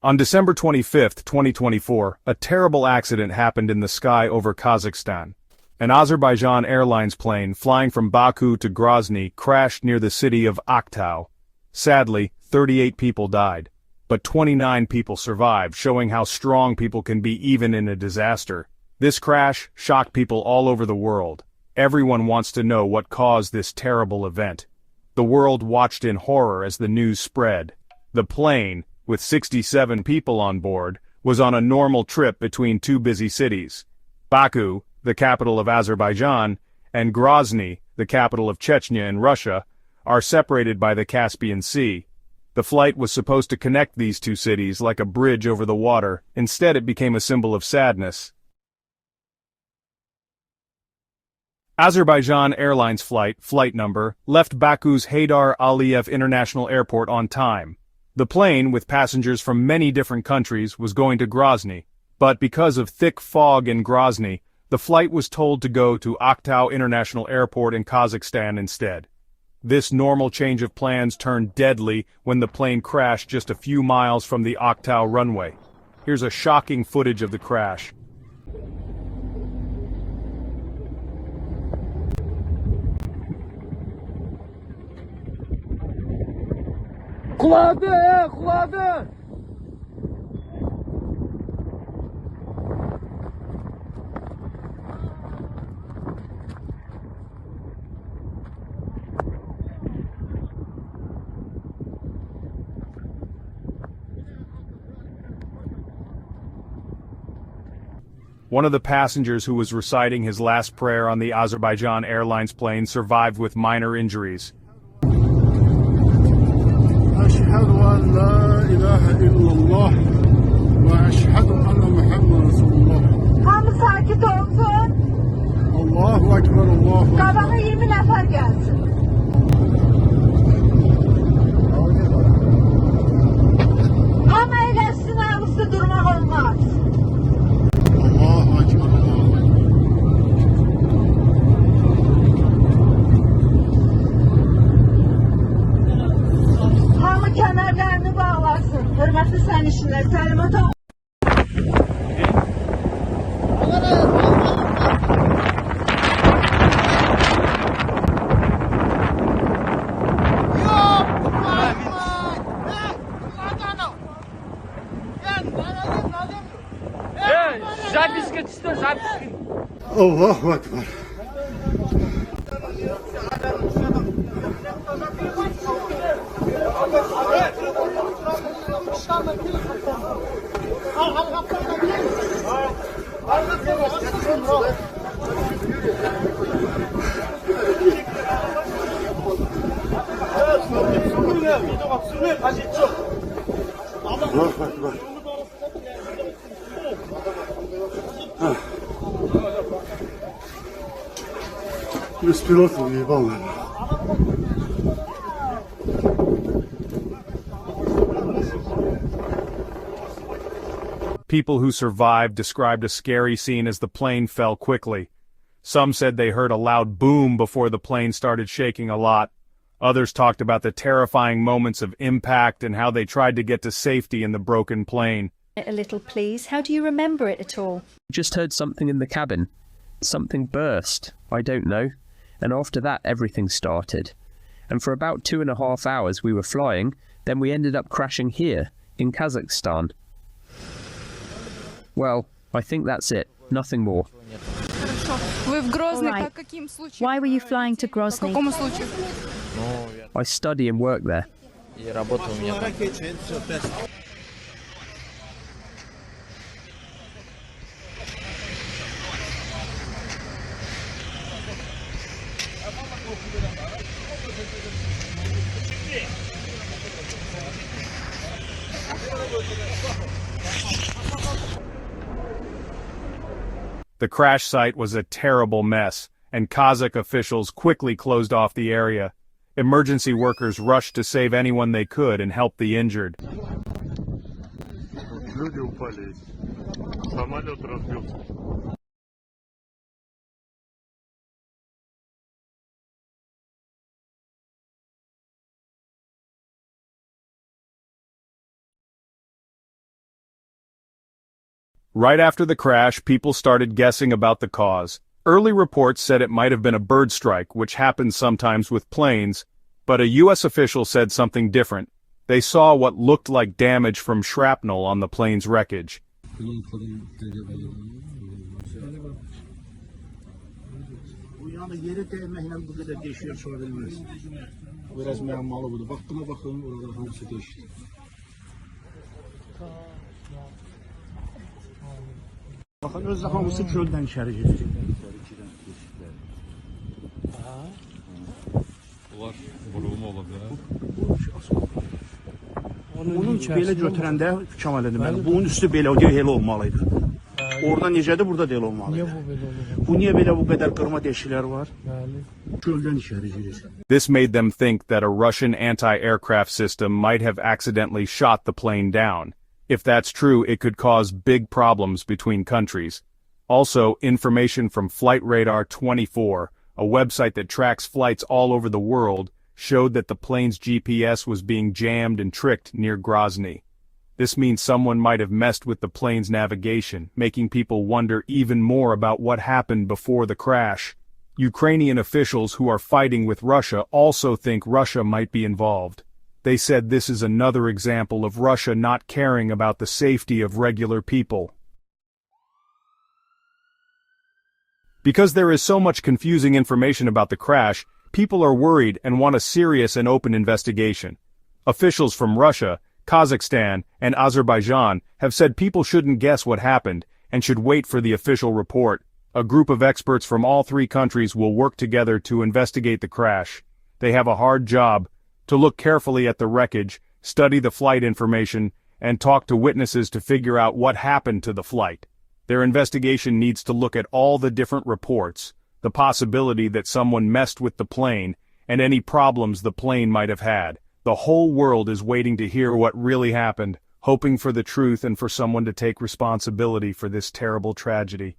On December 25, 2024, a terrible accident happened in the sky over Kazakhstan. An Azerbaijan Airlines plane flying from Baku to Grozny crashed near the city of Aktau. Sadly, 38 people died, but 29 people survived, showing how strong people can be even in a disaster. This crash shocked people all over the world. Everyone wants to know what caused this terrible event. The world watched in horror as the news spread. The plane, with 67 people on board, was on a normal trip between two busy cities. Baku, the capital of Azerbaijan, and Grozny, the capital of Chechnya in Russia, are separated by the Caspian Sea. The flight was supposed to connect these two cities like a bridge over the water. Instead, it became a symbol of sadness. Azerbaijan Airlines flight number, left Baku's Haydar Aliyev International Airport on time. The plane, with passengers from many different countries, was going to Grozny, but because of thick fog in Grozny, the flight was told to go to Aktau International Airport in Kazakhstan instead. This normal change of plans turned deadly when the plane crashed just a few miles from the Aktau runway. Here's a shocking footage of the crash. Kuladı! One of the passengers who was reciting his last prayer on the Azerbaijan Airlines plane survived with minor injuries. أشهد أن لا إله إلا الله وأشهد أن محمد رسول الله. Hamı sakit olsun. Allahu Ekber, Allahu Ekber. Qabağa 20 nəfər gəlsin. Hamı əyləşsin, ayaqüstü durmaq olmaz. Allahu Ekber, Allahu Ekber. Hamı kəmərlərini bağlasın. Hörmətli sərnişinlər, təlimata Allahu Ekber. Allahu Ekber. Respiratör gibi vallahi. People who survived described a scary scene as the plane fell quickly. Some said they heard a loud boom before the plane started shaking a lot. Others talked about the terrifying moments of impact and how they tried to get to safety in the broken plane. A little, please. How do you remember it at all? Just heard something in the cabin. Something burst. I don't know. And after that, everything started. And for about 2.5 hours we were flying, then we ended up crashing here, in Kazakhstan. Well, I think that's it. Nothing more. All right. Why were you flying to Grozny? I study and work there. The crash site was a terrible mess, and Kazakh officials quickly closed off the area. Emergency workers rushed to save anyone they could and help the injured. Люди упали. Самолет разбился. Right after the crash, people started guessing about the cause. Early reports said it might have been a bird strike, which happens sometimes with planes, but a U.S. official said something different. They saw what looked like damage from shrapnel on the plane's wreckage. Bakın özü hamısı göldən içəri gedir. Bunlar vurulma ola bilər. Onun belə götürəndə Kamal deməli, bunun üstü belə o elə olmalıydı. Orada necədir, burada da elə olmalıydı. Niyə bu belə olur? Bu niyə belə bu qədər qırma deşiklər var? Bəli. Göldən içəri girir. This made them think that a Russian anti-aircraft system might have accidentally shot the plane down. If that's true, it could cause big problems between countries. Also, information from Flight Radar 24, a website that tracks flights all over the world, showed that the plane's GPS was being jammed and tricked near Grozny. This means someone might have messed with the plane's navigation, making people wonder even more about what happened before the crash. Ukrainian officials who are fighting with Russia also think Russia might be involved. They said this is another example of Russia not caring about the safety of regular people. Because there is so much confusing information about the crash, people are worried and want a serious and open investigation. Officials from Russia, Kazakhstan, and Azerbaijan have said people shouldn't guess what happened and should wait for the official report. A group of experts from all three countries will work together to investigate the crash. They have a hard job: to look carefully at the wreckage, study the flight information, and talk to witnesses to figure out what happened to the flight. Their investigation needs to look at all the different reports, the possibility that someone messed with the plane, and any problems the plane might have had. The whole world is waiting to hear what really happened, hoping for the truth and for someone to take responsibility for this terrible tragedy.